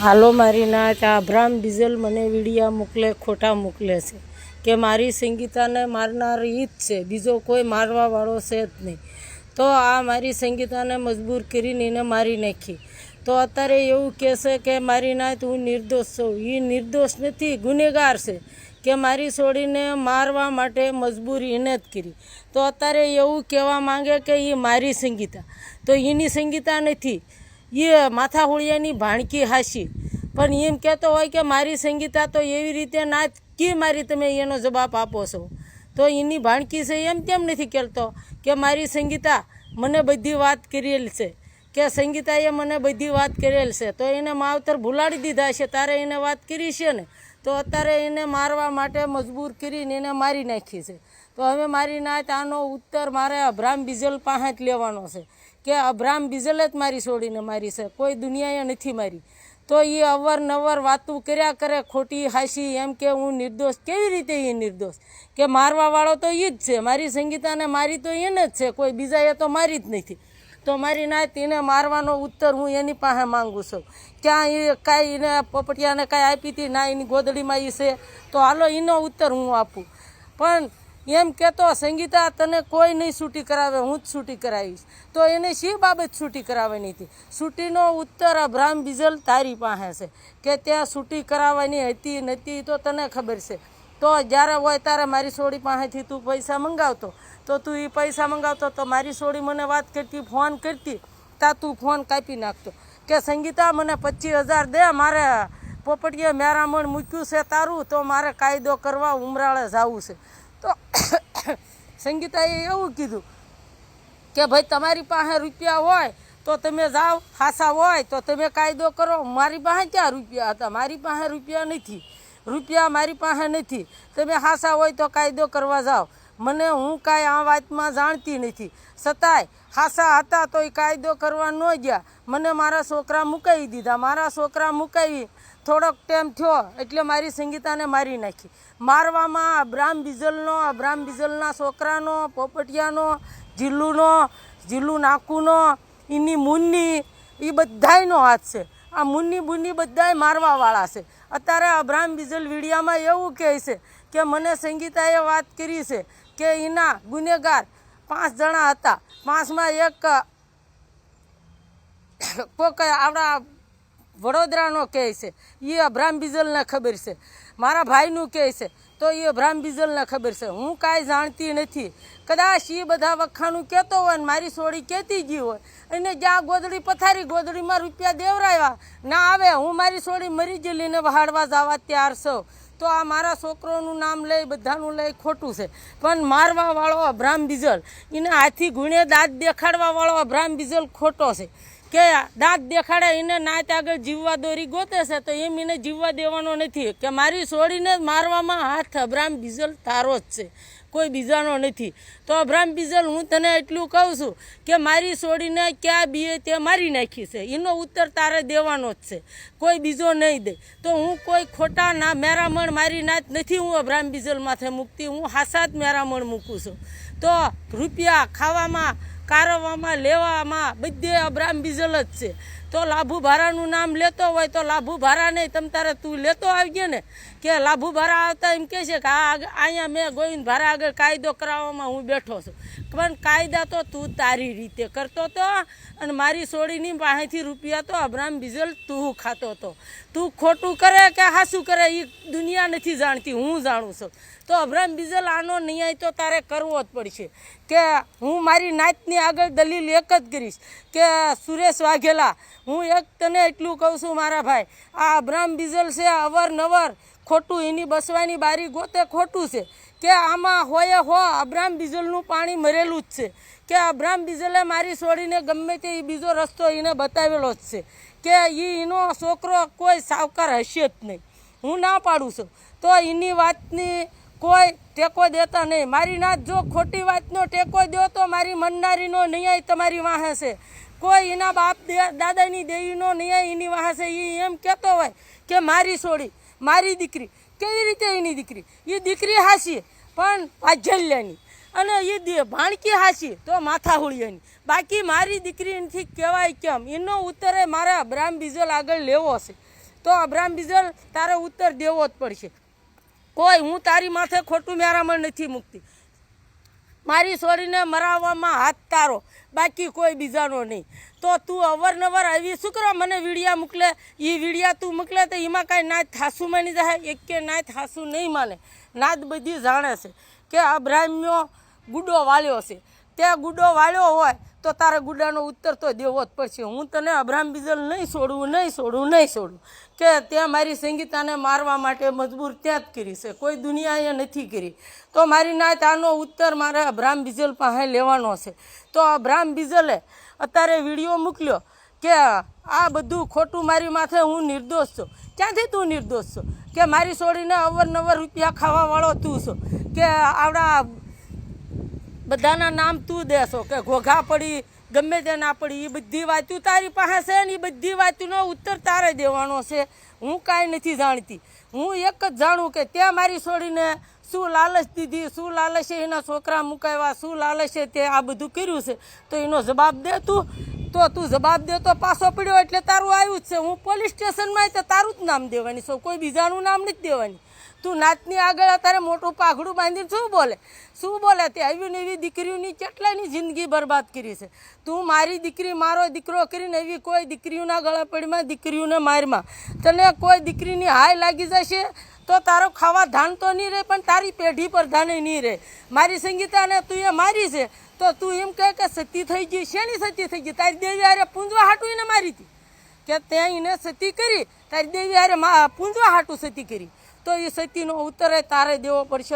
હાલો મારી નાચ આ અબ્રામ ડીઝલ મને વિડીયા મોકલે ખોટા મોકલે છે કે મારી સંગીતાને મારનાર ઈ જ છે, બીજો કોઈ મારવાવાળો છે જ નહીં. તો આ મારી સંગીતાને મજબૂર કરીને એને મારી નાખી. તો અત્યારે એવું કહેશે કે મારી નાચ હું નિર્દોષ છું. એ નિર્દોષ નથી, ગુનેગાર છે કે મારી છોડીને મારવા માટે મજબૂરી એને જ કરી. તો અત્યારે એવું કહેવા માંગે કે એ મારી સંગીતા, તો એની સંગીતા નથી, એ માથા હોળિયાની ભાણકી હાશી. પણ એમ કહેતો હોય કે મારી સંગીતા તો એવી રીતે ના કી મારી, તમે એનો જવાબ આપો છો. તો એની ભાણકી છે એમ કેમ નથી કહેતો કે મારી સંગીતા મને બધી વાત કરેલ છે, કે સંગીતાએ મને બધી વાત કરેલ છે. તો એને માવતર ભૂલાડી દીધા છે, તારે એને વાત કરી છે ને, તો અત્યારે એને મારવા માટે મજબૂર કરીને એને મારી નાખી છે. તો હવે મારી નાત આનો ઉત્તર મારે અબ્રામ બીજલ પાસે જ લેવાનો છે કે અબ્રામ બીજલે જ મારી છોડીને મારી છે, કોઈ દુનિયાએ નથી મારી. તો એ અવારનવાર વાતું કર્યા કરે ખોટી હાશી, એમ કે હું નિર્દોષ. કેવી રીતે એ નિર્દોષ? કે મારવાવાળો તો એ જ છે, મારી સંગીતાને મારી તો એને જ છે, કોઈ બીજાએ તો મારી જ નથી. તો મારી નાત એને મારવાનો ઉત્તર હું એની પાસે માગું છું. ક્યાં એ કાંઈ એને પોપટિયાને કાંઈ આપી હતી ના, એની ગોદડીમાં એ છે, તો હાલો એનો ઉત્તર હું આપું. પણ એમ કહેતો સંગીતા તને કોઈ નહીં છૂટી કરાવે, હું જ છૂટી કરાવીશ. તો એને શી બાબત છૂટી કરાવવાની હતી? છૂટીનો ઉત્તર અબ્રામ બીજલ તારી પાસે છે કે ત્યાં છૂટી કરાવવાની હતી નથી તો તને ખબર છે. તો જ્યારે હોય ત્યારે મારી છોડી પાસેથી તું પૈસા મંગાવતો, તો તું એ પૈસા મંગાવતો તો મારી છોડી મને વાત કરતી, ફોન કરતી, તા તું ફોન કાપી નાખતો કે સંગીતા મને 25,000 દે, મારે પોપટીએ મેરામણ મૂક્યું છે તારું, તો મારે કાયદો કરવા ઉમરાળે જવું છે. તો સંગીતાએ એવું કીધું કે ભાઈ તમારી પાસે રૂપિયા હોય તો તમે જાઓ, ખાસા હોય તો તમે કાયદો કરો. મારી પાસે ક્યાં રૂપિયા હતા? મારી પાસે રૂપિયા નથી, રૂપિયા મારી પાસે નથી. તમે ખાસા હોય તો કાયદો કરવા જાઓ. મને હું કાંઈ આ વાતમાં જાણતી નથી, છતાંય ખાસા હતા તો એ કાયદો કરવા ન ગયા. મને મારા છોકરા મુકાવી દીધા. મારા છોકરા મુકાવી થોડોક ટાઈમ થયો એટલે મારી સંગીતાને મારી નાખી. મારવામાં અબ્રામ બીજલના છોકરાનો, પોપટિયાનો, જીલ્લુ નાકુનો, એની મુન્ની, એ બધાયનો હાથ છે. આ મુન્ની બુન્ની બધાય મારવાવાળા છે. અત્યારે અબ્રામ બીજલ વિડીયામાં એવું કહે છે કે મને સંગીતાએ વાત કરી છે કે એના ગુનેગાર 5 જણા હતા, 5માં એક કોક આવડા વડોદરાનો કહે છે, એ અબ્રામ બીજલને ખબર છે. મારા ભાઈનું કહે છે તો એ અબ્રામ બીજલને ખબર છે. હું કાંઈ જાણતી નથી. કદાચ એ બધા વખાણું કહેતો હોય ને મારી છોડી કહેતી ગઈ હોય, અને જ્યાં ગોદડી પથારી, ગોદડીમાં રૂપિયા દેવરાવ્યા ના આવે, હું મારી છોડી મરી ગયેલીને વહાડવા જવા તૈયાર છું. તો આ મારા છોકરોનું નામ લઈ, બધાનું લઈ ખોટું છે. પણ મારવાવાળો અબ્રામ બીજલ, એને હાથી ગુણે દાંત દેખાડવાવાળો અબ્રામ બીજલ ખોટો છે. કે દાંત દેખાડે એને નાત આગળ જીવવા દોરી ગોતે છે, તો એમ એને જીવવા દેવાનો નથી. કે મારી છોડીને મારવામાં હાથ અબ્રામ બીજલ તારો જ છે, કોઈ બીજાનો નથી. તો અબ્રામ બીજલ હું તને એટલું કહું છું કે મારી છોડીને ક્યાં બીએ તે મારી નાખી છે, એનો ઉત્તર તારે દેવાનો જ છે, કોઈ બીજો નહીં દે. તો હું કોઈ ખોટા ના મેરામણ મારી નાત નથી હું અબ્રામ બીજલ માથે મૂકતી, હું હાસાત મેરામણ મૂકું છું. તો રૂપિયા ખાવામાં, કારવામાં, લેવામાં બધે અબ્રામ બીજલ જ છે. તો લાભુ ભારાનું નામ લેતો હોય તો લાભુ ભારા નહીં, તમ તારે તું લેતો આવજે ને. કે લાભુ ભારા આવતા એમ કહે છે કે અહીંયા મેં ગોવિંદ ભારા આગળ કાયદો કરાવવામાં હું બેઠો છું. પણ કાયદા તો તું તારી રીતે કરતો હતો, અને મારી છોડીની પાસેથી રૂપિયા તો અબ્રામ બીજલ તું ખાતો હતો. તું ખોટું કરે કે હાસું કરે એ દુનિયા નથી જાણતી, હું જાણું છું. તો અબ્રામ બીજલ આનો ન્યાય તો તારે કરવો જ પડશે. કે હું મારી નાતની આગળ દલીલ એક જ કરીશ કે સુરેશ વાઘેલા, હું એક તને એટલું કહું છું મારા ભાઈ, આ અબ્રામ બીજલ છે અવારનવાર ખોટું એની બસવાની બારી ગોતે ખોટું છે. કે આમાં હોય અબ્રામ બીજલનું પાણી મરેલું જ છે. કે અબ્રામ બીજલે મારી છોડીને ગમે તે બીજો રસ્તો એને બતાવેલો જ છે. કે એનો છોકરો કોઈ સાવકાર હશે જ નહીં, હું ના પાડું છું. તો એની વાતની કોઈ ટેકો દેતા નહીં. મારી નાત જો ખોટી વાતનો ટેકો દો તો મારી મનનારીનો ન્યાય તમારી વાહે છે. કોઈ એના બાપ દાદાની દેવીનો ન્યાય એની વાહે છે. એ એમ કહેતો હોય કે મારી છોડી, મારી દીકરી, કેવી રીતે એની દીકરી? એ દીકરી હાસી પણ વાજલ્યાની, અને એ ભાણકી હાસી તો માથા હોળિયાની. બાકી મારી દીકરી નથી કહેવાય કેમ? એનો ઉત્તરે મારે અબ્રામ બીજલ આગળ લેવો છે. તો અબ્રાહમ બીજલ તારે ઉત્તર દેવો જ પડશે. કોઈ હું તારી માથે ખોટું મેરામણ નથી મૂકતી. મારી છોરીને મરાવવામાં હાથ તારો, બાકી કોઈ બીજાનો નહીં. તો તું અવારનવાર આવી શું કરવા મને વિડીયા મોકલે? એ વિડીયા તું મોકલે તો એમાં કાંઈ નાત થાસું માની જાય? એક કે નાત થાસું નહીં માને. નાત બધી જાણે છે કે અબ્રાહ્મનો ગુડો વાળ્યો છે. તે ગુડો વાળ્યો હોય તો તારે ગુડાનો ઉત્તર તો દેવો જ પડશે. હું તને અબ્રાહમ બીજલ નહીં છોડું કે તે મારી સંગીતાને મારવા માટે મજબૂર ત્યાં જ કરી છે, કોઈ દુનિયાએ નથી કરી. તો મારી નાત આનો ઉત્તર મારે અબ્રાહમ બીજલ પાસે લેવાનો છે. તો અબ્રાહમ બીજલે અત્યારે વિડીયો મોકલ્યો કે આ બધું ખોટું મારી માથે, હું નિર્દોષ છું. ક્યાંથી તું નિર્દોષ છો? કે મારી છોડીને અવારનવાર રૂપિયા ખાવાવાળો તું છો, કે આવડા બધાના નામ તું દેશો, કે ઘોઘા પડી ગમે તે ના પડી, એ બધી વાતું તારી પાસે છે ને એ બધી વાતનો ઉત્તર તારે દેવાનો છે. હું કાંઈ નથી જાણતી. હું એક જ જાણું કે ત્યાં મારી છોડીને શું લાલચ દીધી, શું લાલચ છે એના છોકરા મુકાવ્યા, શું લાલચ છે તે આ બધું કર્યું છે. તો એનો જવાબ દે તું. તો તું જવાબ દે તો પાછો પડ્યો એટલે તારું આવ્યું જ છે. હું પોલીસ સ્ટેશનમાં તો તારું જ નામ દેવાની છું, કોઈ બીજાનું નામ નથી દેવાની. તું નાતની આગળ અત્યારે મોટું પાઘડું બાંધીને શું બોલે તે આવી ને એવી દીકરીઓની કેટલાની જિંદગી બરબાદ કરી છે. તું મારી દીકરી મારો દીકરો કરીને એવી કોઈ દીકરીઓના ગળાપડીમાં દીકરીઓને મારમાં તને કોઈ દીકરીની હાય લાગી જશે તો તારો ખાવા ધાન તો નહીં રહે, પણ તારી પેઢી પર ધાને નહીં રહે. મારી સંગીતાને તું એ મારી છે તો તું એમ કહે કે સતી થઈ ગઈ. શેની સતી થઈ ગઈ? તારી દેવી હારે પૂંજવા હાટું એને મારી હતી કે ત્યાં એને સતી કરી, તારી દેવી હારે પૂંજવા હાટું સતી કરી. તો એ સતીનો ઉત્તર તારે દેવો પડશે.